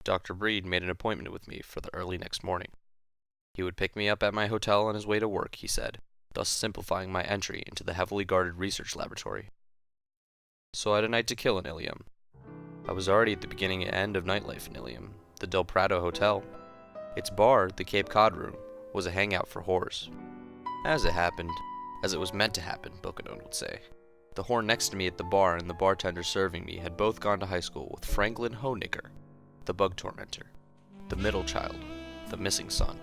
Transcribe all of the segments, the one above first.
Dr. Breed made an appointment with me for the early next morning. He would pick me up at my hotel on his way to work, he said, thus simplifying my entry into the heavily guarded research laboratory. So I had a night to kill in Ilium. I was already at the beginning and end of nightlife in Ilium, the Del Prado Hotel. Its bar, the Cape Cod Room, was a hangout for whores. As it happened, as it was meant to happen, Bocanon would say. The whore next to me at the bar and the bartender serving me had both gone to high school with Franklin Hoenicker, the bug tormentor, the middle child, the missing son.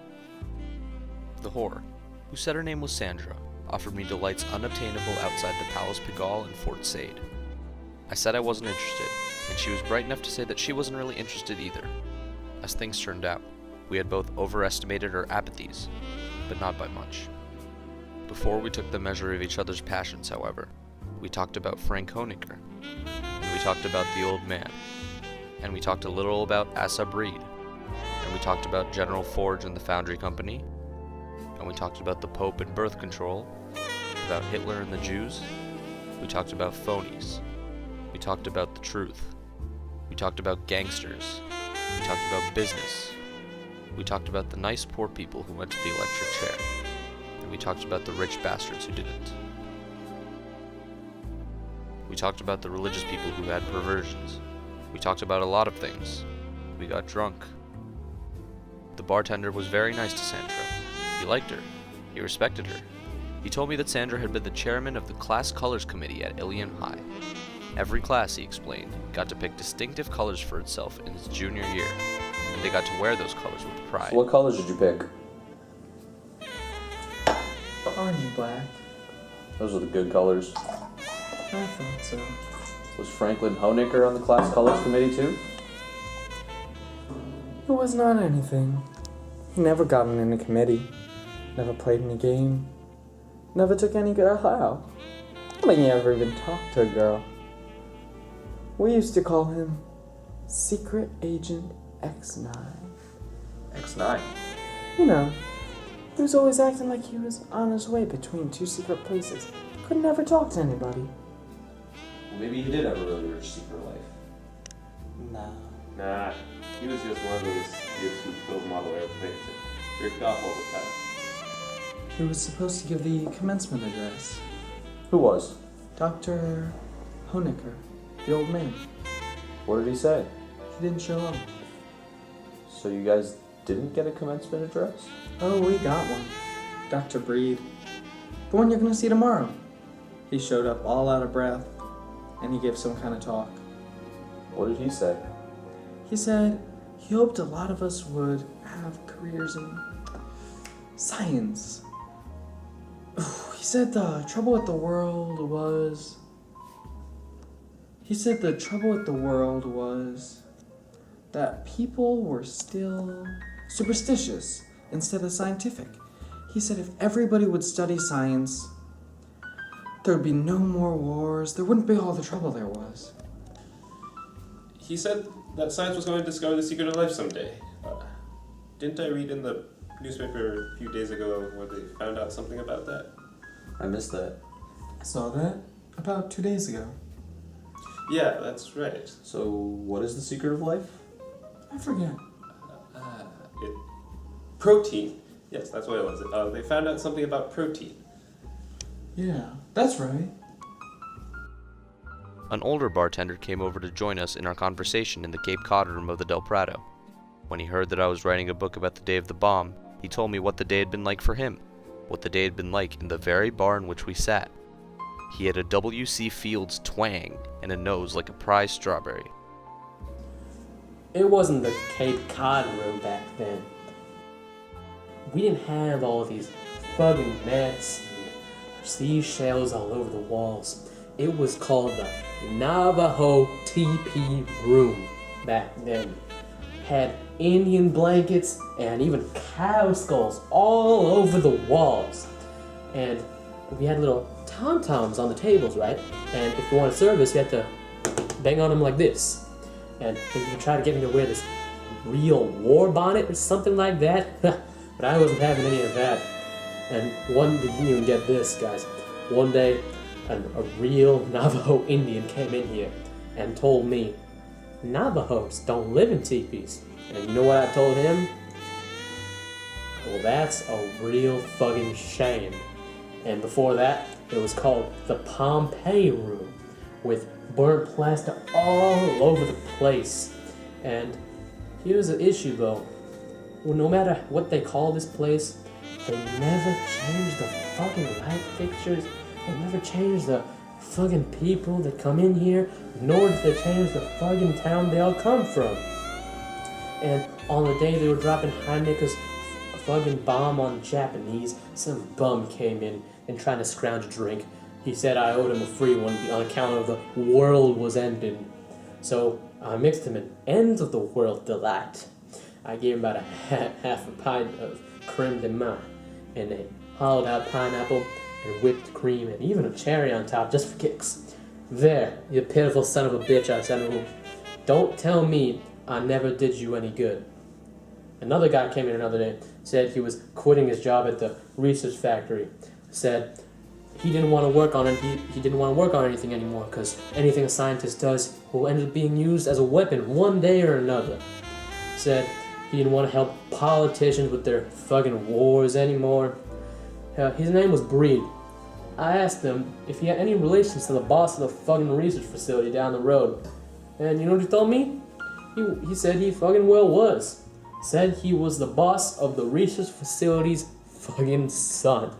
The whore, who said her name was Sandra, offered me delights unobtainable outside the Palace Pigalle and Fort Sade. I said I wasn't interested, and she was bright enough to say that she wasn't really interested either. As things turned out, we had both overestimated our apathies, but not by much. Before we took the measure of each other's passions, however, we talked about Frank Hoenicker, and we talked about the old man, and we talked a little about Asa Breed, and we talked about General Forge and the Foundry Company, and we talked about the Pope and birth control, about Hitler and the Jews. We talked about phonies. We talked about the truth. We talked about gangsters. We talked about business. We talked about the nice poor people who went to the electric chair. And we talked about the rich bastards who didn't. We talked about the religious people who had perversions. We talked about a lot of things. We got drunk. The bartender was very nice to Sandra. He liked her. He respected her. He told me that Sandra had been the chairman of the class colors committee at Ilion High. Every class, he explained, got to pick distinctive colors for itself in its junior year, and they got to wear those colors with pride. So what colors did you pick? Orange and black. Those are the good colors. I thought so. Was Franklin Hoenicker on the class colors committee too? It was not anything. He never got in any committee. Never played any game. Never took any girl out. I don't think he ever even talked to a girl. We used to call him Secret Agent X9. X9. You know, he was always acting like he was on his way between two secret places. Could never talk to anybody. Well, maybe he did have a really rich secret life. Nah, he was just one of those kids who built model airplanes and jerked off all the time. He was supposed to give the commencement address. Who was? Dr. Hoenicker, the old man. What did he say? He didn't show up. So you guys didn't get a commencement address? Oh, we got one. Dr. Breed. The one you're gonna see tomorrow. He showed up all out of breath, and he gave some kind of talk. What did he say? He said he hoped a lot of us would have careers in science. He said the trouble with the world was... that people were still superstitious instead of scientific. He said if everybody would study science, there would be no more wars, there wouldn't be all the trouble there was. He said that science was going to discover the secret of life someday. Didn't I read in the newspaper a few days ago where they found out something about that? I missed that. I saw that about 2 days ago. Yeah, that's right. So what is the secret of life? I forget. It protein. Yes, that's what it was. They found out something about protein. Yeah, that's right. An older bartender came over to join us in our conversation in the Cape Cod room of the Del Prado. When he heard that I was writing a book about the day of the bomb, he told me what the day had been like for him, what the day had been like in the very bar in which we sat. He had a W.C. Fields twang and a nose like a prize strawberry. It wasn't the Cape Cod room back then. We didn't have all these fucking nets and seashells all over the walls. It was called the Navajo TP room back then. Had Indian blankets and even cow skulls all over the walls. And we had little tom-toms on the tables, right? And if you wanted service, you had to bang on them like this. And they would try to get me to wear this real war bonnet or something like that. But I wasn't having any of that. And didn't even get this, guys. One day, a real Navajo Indian came in here and told me, Navajos don't live in teepees. And you know what I told him? Well, that's a real fucking shame. And before that, it was called the Pompeii Room, with burnt plaster all over the place. And here's the issue though. Well, no matter what they call this place, they never change the fucking light fixtures. They never change the fucking people that come in here, nor do they change the fucking town they all come from. And on the day they were dropping Heineken's fucking bomb on Japanese, some bum came in and tried to scrounge a drink. He said I owed him a free one on account of the world was ending. So I mixed him an end of the world delight. I gave him about a half a pint of creme de menthe and a hollowed out pineapple and whipped cream and even a cherry on top just for kicks. There, you pitiful son of a bitch, I said to him. Don't tell me I never did you any good. Another guy came in another day, said he was quitting his job at the research factory. Said he didn't want to work on it. He didn't want to work on anything anymore because anything a scientist does will end up being used as a weapon one day or another. Said he didn't want to help politicians with their fucking wars anymore. His name was Breed. I asked him if he had any relations to the boss of the fucking research facility down the road. And you know what he told me? He said he fucking well was. Said he was the boss of the research facility's fucking son.